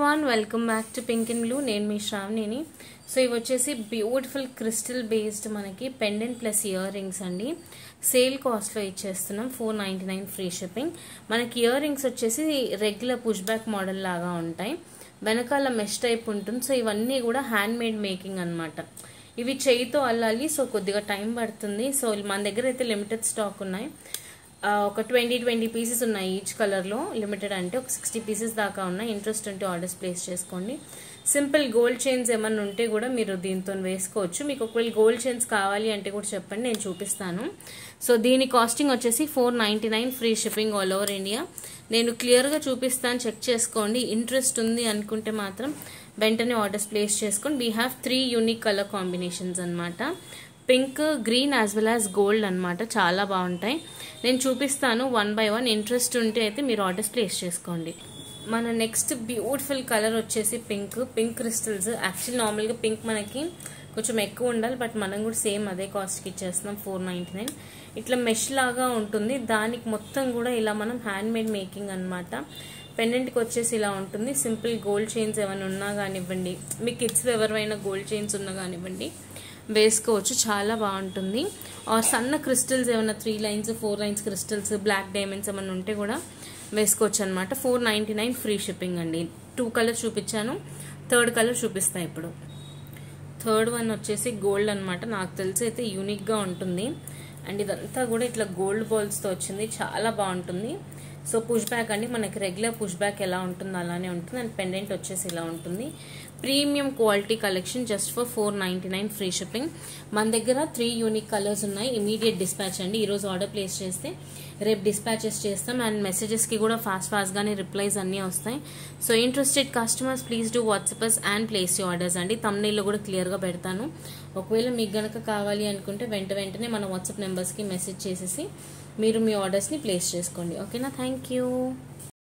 everyone, welcome back to Pink and Blue. నేను మీ శ్రావణిని. So ఇవి వచ్చేసి బ్యూటిఫుల్ క్రిస్టల్ బేస్డ్ మనకి పెండెంట్ ప్లస్ ఇయర్ రింగ్స్ అండి. సేల్ కాస్ట్లో ఇచ్చేస్తున్నాం, 499 ఫ్రీ షిప్పింగ్. మనకి ఇయర్ రింగ్స్ వచ్చేసి రెగ్యులర్ పుష్ బ్యాక్ మోడల్ లాగా ఉంటాయి, వెనకాల మెష్ టైప్ ఉంటుంది. సో ఇవన్నీ కూడా హ్యాండ్ మేడ్ మేకింగ్ అనమాట. ఇవి చేయితో అల్లాలి, సో కొద్దిగా టైం పడుతుంది. సో మన దగ్గర అయితే లిమిటెడ్ స్టాక్ ఉన్నాయి, ఒక 20 పీసెస్ ఉన్నాయి ఈచ్ కలర్లో. లిమిటెడ్ అంటే ఒక 60 పీసెస్ దాకా ఉన్నాయి. ఇంట్రెస్ట్ ఉంటే ఆర్డర్స్ ప్లేస్ చేసుకోండి. సింపుల్ గోల్డ్ చైన్స్ ఏమన్నా ఉంటే కూడా మీరు దీంతో వేసుకోవచ్చు. మీకు ఒకవేళ గోల్డ్ చైన్స్ కావాలి అంటే కూడా చెప్పండి, నేను చూపిస్తాను. సో దీని కాస్టింగ్ వచ్చేసి 499 free shipping all over India. నేను క్లియర్గా చూపిస్తాను, చెక్ చేసుకోండి. ఇంట్రెస్ట్ ఉంది అనుకుంటే మాత్రం వెంటనే ఆర్డర్స్ ప్లేస్ చేసుకోండి. We have 3 unique colour combinations అనమాట. Pink, green as well as gold అనమాట. చాలా బాగుంటాయి, నేను చూపిస్తాను వన్ బై వన్. ఇంట్రెస్ట్ ఉంటే అయితే మీరు ఆర్డర్స్ ప్లేస్ చేసుకోండి. మన నెక్స్ట్ బ్యూటిఫుల్ కలర్ వచ్చేసి పింక్ క్రిస్టల్స్. యాక్చువల్లీ నార్మల్గా పింక్ మనకి కొంచెం ఎక్కువ ఉండాలి, బట్ మనం కూడా సేమ్ అదే కాస్ట్కి ఇచ్చేస్తున్నాం, 499. ఇట్లా మెష్ లాగా ఉంటుంది, దానికి మొత్తం కూడా ఇలా మనం హ్యాండ్ మేడ్ మేకింగ్ అనమాట. పెండెంట్కి వచ్చేసి ఇలా ఉంటుంది. సింపుల్ గోల్డ్ చైన్స్ ఏమైనా ఉన్నా కానివ్వండి, మీ కిడ్స్ ఎవరైనా గోల్డ్ చైన్స్ ఉన్నా కానివ్వండి వేసుకోవచ్చు, చాలా బాగుంటుంది. ఆర్ సన్న క్రిస్టల్స్ ఏమైనా 3 lines 4 lines crystals, black diamonds ఏమైనా ఉంటే కూడా వేసుకోవచ్చు అనమాట. 499 ఫ్రీ షిప్పింగ్ అండి. 2 కలర్స్ చూపించాను, థర్డ్ కలర్ చూపిస్తాను ఇప్పుడు. థర్డ్ వన్ వచ్చేసి గోల్డ్ అనమాట. నాకు తెలిసి అయితే యూనిక్గా ఉంటుంది. అండ్ ఇదంతా కూడా ఇట్లా గోల్డ్ బాల్స్తో వచ్చింది, చాలా బాగుంటుంది. సో పుష్ బ్యాక్ అండి, మనకి రెగ్యులర్ పుష్ బ్యాక్ ఎలా ఉంటుందో అలానే ఉంటుంది. అండ్ పెండెంట్ వచ్చేసి ఇలా ఉంటుంది. Premium quality collection, just for 499 free shipping. మన దగ్గర 3 యూనిక్ కలర్స్ ఉన్నాయి. ఇమీడియట్ డిస్పాచ్ అండి. ఈరోజు ఆర్డర్ ప్లేస్ చేస్తే రేపు డిస్పాచెస్ చేస్తాం. అండ్ మెసేజెస్కి కూడా ఫాస్ట్గానే రిప్లైస్ అన్నీ వస్తాయి. So interested customers please do WhatsApp us and place you orders అండి. థంబ్నెయిల్లో కూడా క్లియర్గా పెడతాను. ఒకవేళ మీకు గనక కావాలి అనుకుంటే వెంటనే మన వాట్సాప్ నెంబర్స్కి మెసేజ్ చేసేసి మీరు మీ ఆర్డర్స్ని ప్లేస్ చేసుకోండి. ఓకేనా? Thank you.